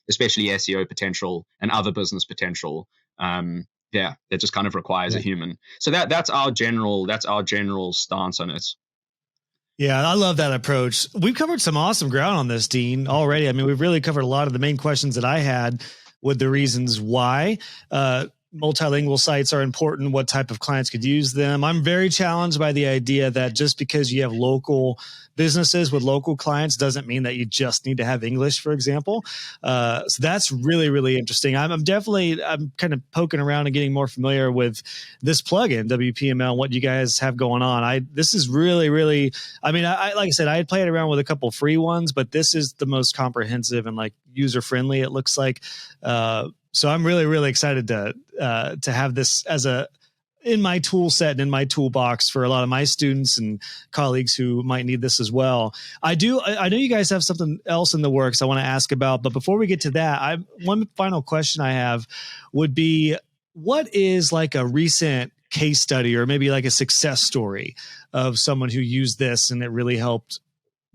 especially SEO potential and other business potential. That just kind of requires a human. So that's our general stance on it. Yeah, I love that approach. We've covered some awesome ground on this, Dean, already. I mean, we've really covered a lot of the main questions that I had with the reasons why multilingual sites are important, what type of clients could use them. I'm very challenged by the idea that just because you have local businesses with local clients doesn't mean that you just need to have English, for example. So that's really, really interesting. I'm kind of poking around and getting more familiar with this plugin, WPML, and what you guys have going on. This is really, really, I mean, like I said, I had played around with a couple free ones, but this is the most comprehensive and user-friendly, it looks like. So I'm really, really excited to have this in my tool set and in my toolbox for a lot of my students and colleagues who might need this as well. I know you guys have something else in the works I want to ask about, but before we get to that, one final question I have would be, what is a recent case study or maybe a success story of someone who used this and it really helped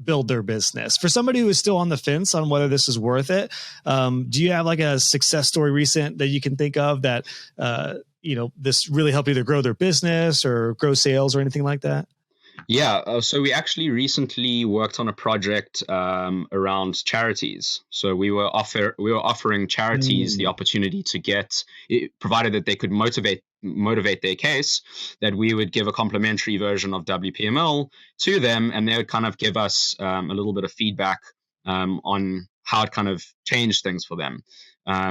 build their business? For somebody who is still on the fence on whether this is worth it, do you have a success story recent that you can think of that this really helped either grow their business or grow sales or anything like that? Yeah, so we actually recently worked on a project around charities. So we were offering charities the opportunity to get, provided that they could motivate their case, that we would give a complimentary version of WPML to them, and they would kind of give us a little bit of feedback on how it kind of changed things for them.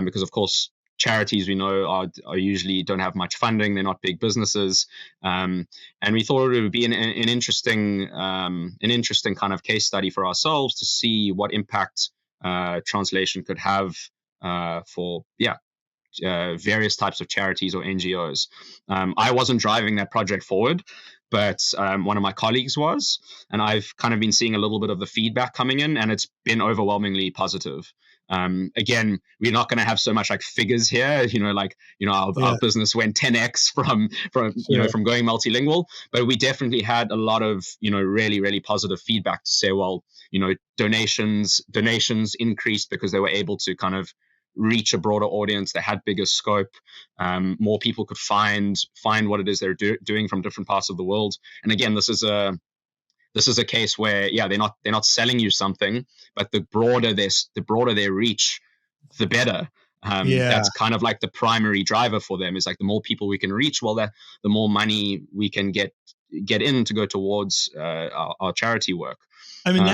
Because of course, charities we know are usually don't have much funding. They're not big businesses, and we thought it would be an interesting kind of case study for ourselves to see what impact translation could have for various types of charities or NGOs. I wasn't driving that project forward, but one of my colleagues was, and I've kind of been seeing a little bit of the feedback coming in, and it's been overwhelmingly positive. Again, we're not going to have so much figures here, our business went 10x from going multilingual, but we definitely had a lot of, really, really positive feedback to say, well, donations increased because they were able to kind of reach a broader audience. They had bigger scope. More people could find what it is they're doing from different parts of the world. And again, this is a case where they're not selling you something, but the broader their reach, the better. That's kind of the primary driver for them, is the more people we can reach, well, the more money we can get in to go towards our charity work. I mean,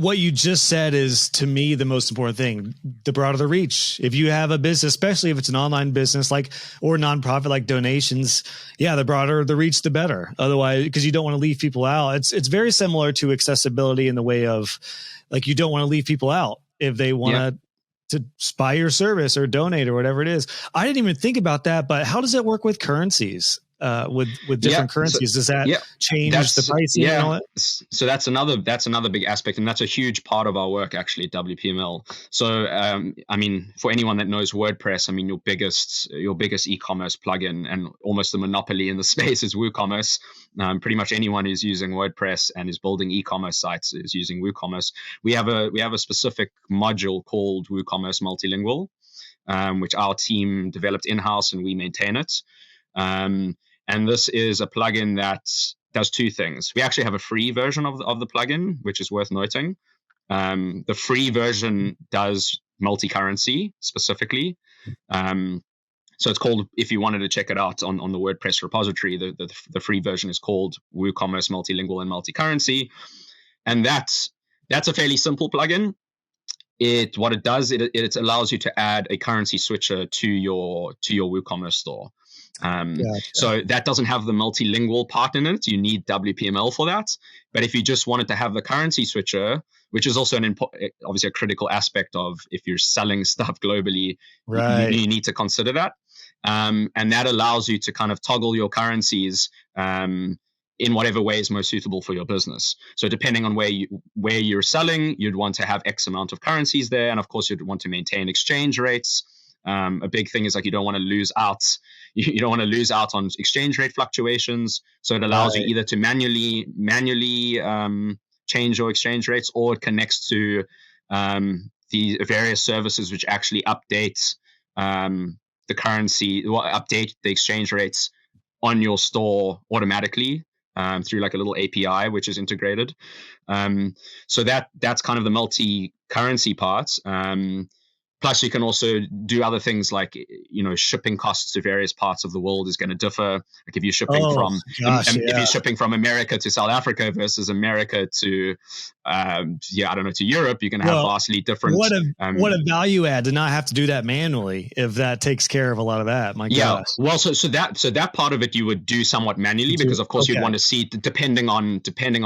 what you just said is, to me, the most important thing. The broader the reach. If you have a business, especially if it's an online business or nonprofit like donations, the broader the reach, the better. Otherwise, because you don't want to leave people out. It's very similar to accessibility in the way of you don't want to leave people out if they want to buy your service or donate or whatever it is. I didn't even think about that, but how does it work with Currencies? with different currencies? Does that change the pricing and all that? So that's another big aspect, and that's a huge part of our work actually at WPML. So I mean, for anyone that knows WordPress, I mean, your biggest e-commerce plugin and almost the monopoly in the space is WooCommerce. Pretty much anyone who's using WordPress and is building e-commerce sites is using WooCommerce. We have a specific module called WooCommerce Multilingual, which our team developed in-house and we maintain it. And this is a plugin that does two things. We actually have a free version of the plugin, which is worth noting. The free version does multi-currency specifically. So it's called, if you wanted to check it out on the WordPress repository, the free version is called WooCommerce Multilingual and Multi-Currency. And that's a fairly simple plugin. What it does, it allows you to add a currency switcher to your WooCommerce store. Gotcha. So that doesn't have the multilingual part in it. You need WPML for that. But if you just wanted to have the currency switcher, which is also obviously a critical aspect of if you're selling stuff globally, right, you need to consider that. And that allows you to kind of toggle your currencies in whatever way is most suitable for your business. So depending on where you're selling, you'd want to have X amount of currencies there. And of course, you'd want to maintain exchange rates. A big thing is like you don't want to lose out. You don't want to lose out on exchange rate fluctuations. So it allows you either to manually change your exchange rates, or it connects to the various services which actually update the currency, or update the exchange rates on your store automatically through like a little API which is integrated. So that's kind of the multi-currency part. Plus, you can also do other things like, shipping costs to various parts of the world is going to differ. Like if you're shipping if you're shipping from America to South Africa versus America to, to Europe, you're going to have vastly different. What a value add to not have to do that manually. If that takes care of a lot of that, my gosh. Well, so that part of it you would do somewhat manually because of course you'd want to see depending on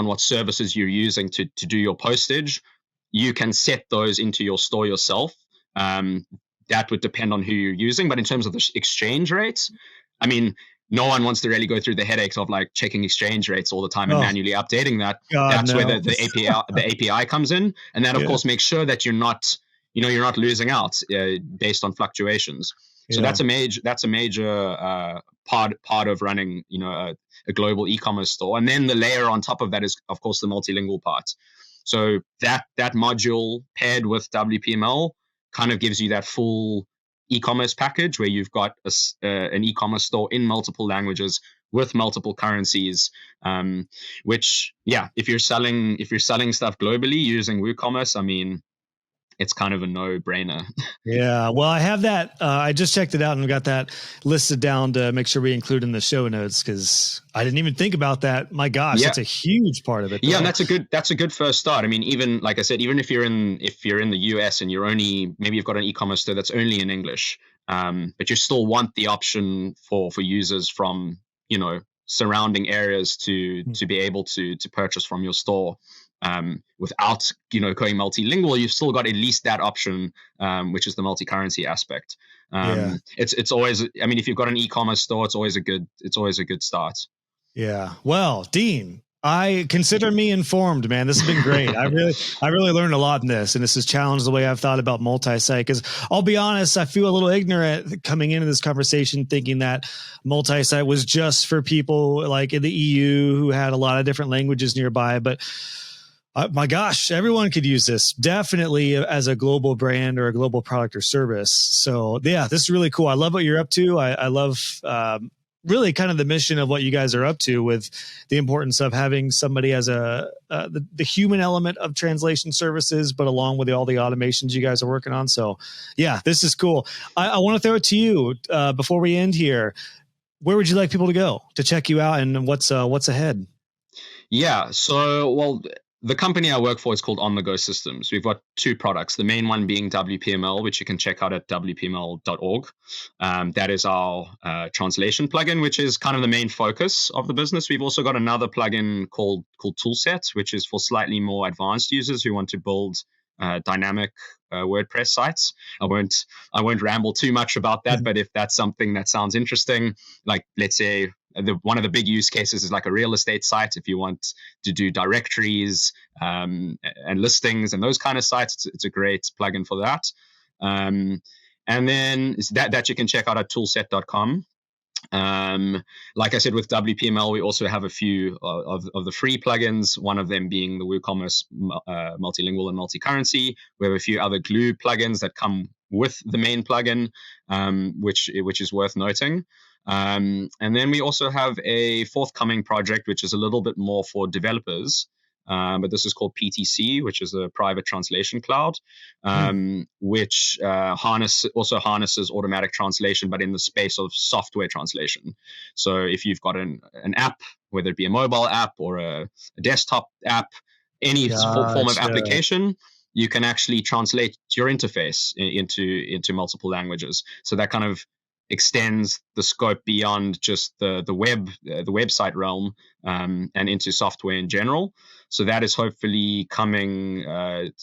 what services you're using to do your postage, you can set those into your store yourself. That would depend on who you're using. But in terms of the exchange rates, I mean, no one wants to really go through the headaches of like checking exchange rates all the time and manually updating that. That's where the API comes in. And that, of course, makes sure that you're not losing out based on fluctuations. So that's a major part of running, a global e-commerce store. And then the layer on top of that is, of course, the multilingual part. So that module paired with WPML kind of gives you that full e-commerce package where you've got an e-commerce store in multiple languages with multiple currencies, which, if you're selling stuff globally using WooCommerce, I mean, it's kind of a no-brainer. Yeah. Well, I have that. I just checked it out and got that listed down to make sure we include in the show notes because I didn't even think about that. My gosh, that's a huge part of it. Yeah, and that's a good first start. I mean, even like I said, even if you're in the US and maybe you've got an e-commerce store that's only in English, but you still want the option for users from surrounding areas to be able to purchase from your store. Without going multilingual, you've still got at least that option, which is the multi-currency aspect. It's always, I mean, if you've got an e-commerce store, it's always a good start. Yeah. Well, Dean, I consider me informed, man. This has been great. I really learned a lot in this, and this has challenged the way I've thought about multi-site. Because I'll be honest, I feel a little ignorant coming into this conversation, thinking that multi-site was just for people like in the EU who had a lot of different languages nearby. But my gosh, everyone could use this definitely as a global brand or a global product or service. So yeah, this is really cool. I love what you're up to. I love really kind of the mission of what you guys are up to with the importance of having somebody as the human element of translation services, but along with all the automations you guys are working on. So yeah, this is cool. I want to throw it to you before we end here. Where would you like people to go to check you out and what's ahead? Yeah. So, well, the company I work for is called On The Go Systems. We've got two products, the main one being WPML, which you can check out at wpml.org. That is our translation plugin, which is kind of the main focus of the business. We've also got another plugin called Toolset, which is for slightly more advanced users who want to build dynamic WordPress sites. I won't ramble too much about that, but if that's something that sounds interesting, like let's say one of the big use cases is like a real estate site. If you want to do directories and listings and those kind of sites, it's a great plugin for that. And then that you can check out at toolset.com. Like I said, with WPML, we also have a few of the free plugins, one of them being the WooCommerce Multilingual and Multi-Currency. We have a few other glue plugins that come with the main plugin, which is worth noting. And then we also have a forthcoming project, which is a little bit more for developers. But this is called PTC, which is a private translation cloud, which also harnesses automatic translation, but in the space of software translation. So if you've got an app, whether it be a mobile app or a desktop app, any form of application, you can actually translate your interface into multiple languages. So that kind of extends the scope beyond just the website realm and into software in general. So that is hopefully coming out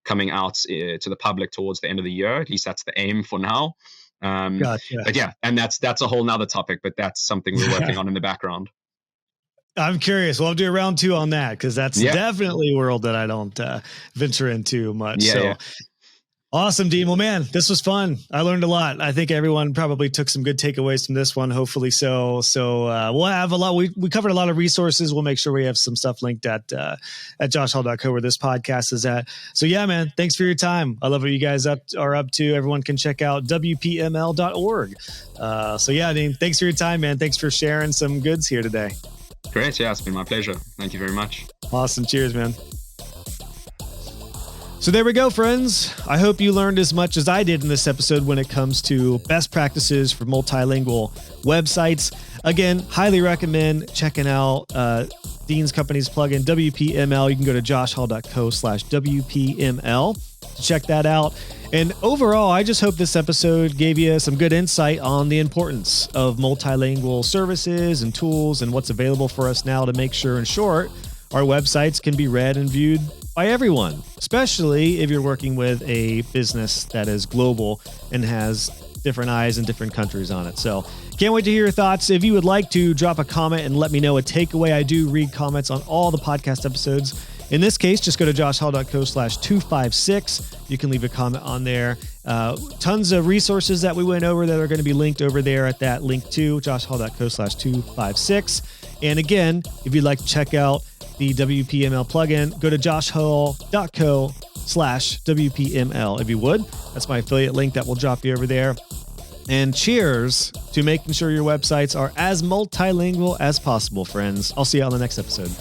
to the public towards the end of the year. At least that's the aim for now. Gotcha. But yeah, and that's a whole nother topic, but that's something we're working on in the background. I'm curious. We'll do a round 2 on that, because that's definitely a world that I don't venture into much. Awesome, Dean. Well, man, this was fun. I learned a lot. I think everyone probably took some good takeaways from this one, hopefully so. So we'll have a lot. We covered a lot of resources. We'll make sure we have some stuff linked at joshhall.co where this podcast is at. So yeah, man, thanks for your time. I love what you guys are up to. Everyone can check out WPML.org. So yeah, Dean, thanks for your time, man. Thanks for sharing some goods here today. Great. Yeah, it's been my pleasure. Thank you very much. Awesome. Cheers, man. So there we go, friends. I hope you learned as much as I did in this episode when it comes to best practices for multilingual websites. Again, highly recommend checking out Dean's company's plugin, WPML. You can go to joshhall.co/WPML to check that out. And overall, I just hope this episode gave you some good insight on the importance of multilingual services and tools and what's available for us now to make sure, in short, our websites can be read and viewed by everyone, especially if you're working with a business that is global and has different eyes in different countries on it. So can't wait to hear your thoughts. If you would like to drop a comment and let me know a takeaway, I do read comments on all the podcast episodes. In this case, just go to joshhall.co/256. You can leave a comment on there. Tons of resources that we went over that are going to be linked over there at that link too, joshhall.co/256. And again, if you'd like to check out the WPML plugin, go to joshhall.co/WPML. If you would, that's my affiliate link that will drop you over there. And cheers to making sure your websites are as multilingual as possible, friends. I'll see you on the next episode.